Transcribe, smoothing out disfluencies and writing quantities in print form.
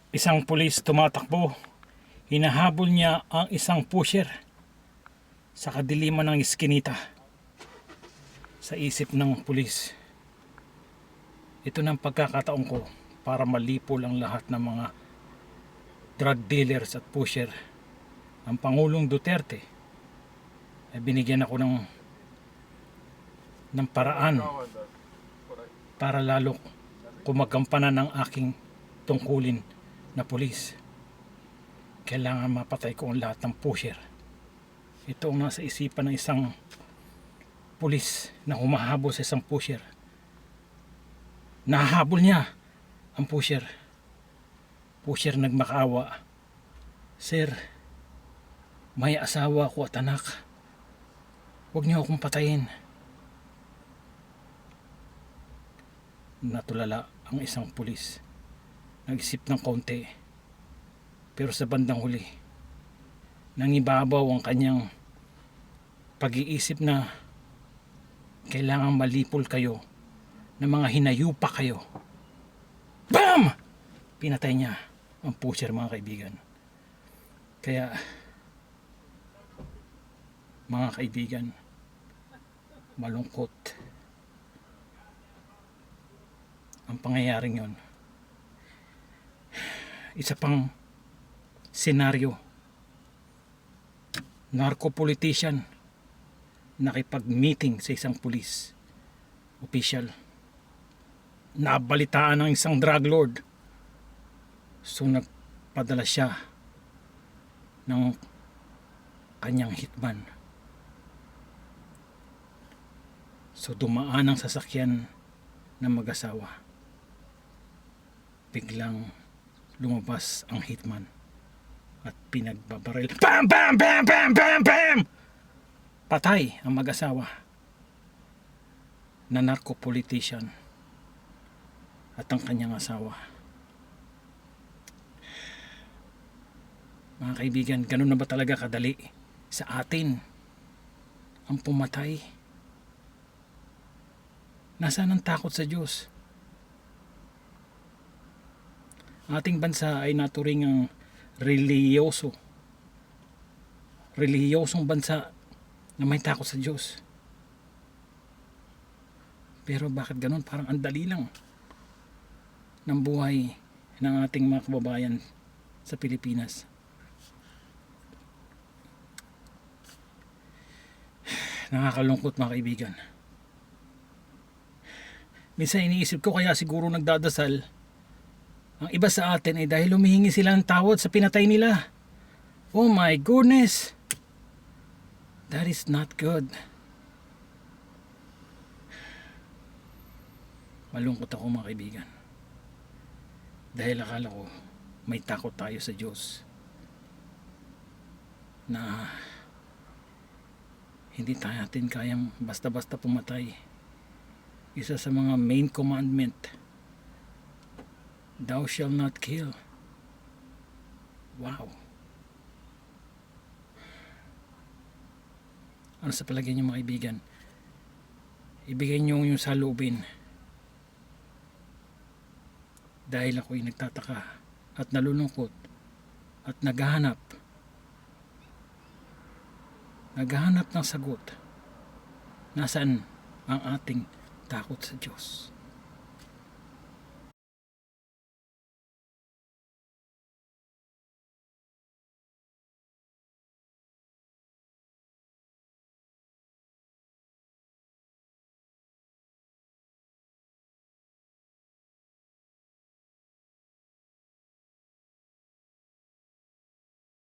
Isang pulis tumatakbo. Hinahabol niya ang isang pusher sa kadiliman ng iskinita. Sa isip ng pulis, ito ng pagkakataon ko para malipol ang lahat ng mga drug dealers at pusher. Ang Pangulong Duterte ay binigyan ako ng paraan para lalo kumagampanan ng aking tungkulin na pulis. Kailangan mapatay ko ang lahat ng pusher. Ito ang nasa isipan ng isang pulis na humahabol sa isang pusher. Nahahabol niya ang pusher. Pusher nagmakaawa. Sir, may asawa ko at anak. Huwag niyo akong patayin. Natulala ang isang pulis. Nag-isip ng konti. Pero sa bandang huli, nangibabaw ang kanyang pag-iisip na kailangan malipol kayo ng mga hinayupa kayo. BAM! Pinatay niya ang pusher, mga kaibigan. Kaya, mga kaibigan, malungkot ang pangyayaring yon. Isa pang senaryo, narco-politician nakipag-meeting sa isang police official. Nabalitaan ng isang drug lord, so nagpadala siya ng kanyang hitman. So dumaan ang sasakyan ng mag-asawa. Biglang lumabas ang hitman at pinagbabaril. Bam! Bam! Bam! Bam! Bam! Bam! Patay ang mag-asawa na narco-politician at ang kanyang asawa. Mga kaibigan, ganun na ba talaga kadali sa atin ang pumatay? Nasaan ang takot sa Diyos? Ating bansa ay naturing ang relihiyosong bansa na may takot sa Diyos. Pero bakit ganun? Parang ang dali lang ng buhay ng ating mga kababayan sa Pilipinas. Nakakalungkot, mga kaibigan. Minsan iniisip ko, kaya siguro nagdadasal ang iba sa atin ay dahil humihingi sila ng tawad sa pinatay nila. Oh my goodness! That is not good. Malungkot ako, mga kaibigan. Dahil akala ko may takot tayo sa Diyos na hindi tayo natin kayang basta-basta pumatay. Isa sa mga main commandment, thou shall not kill. Wow. Ano sa palagay niyo, mga kaibigan? Ibigay niyo yung salubin. Dahil ako'y nagtataka at nalulungkot at naghahanap ng sagot. Nasaan ang ating takot sa Diyos?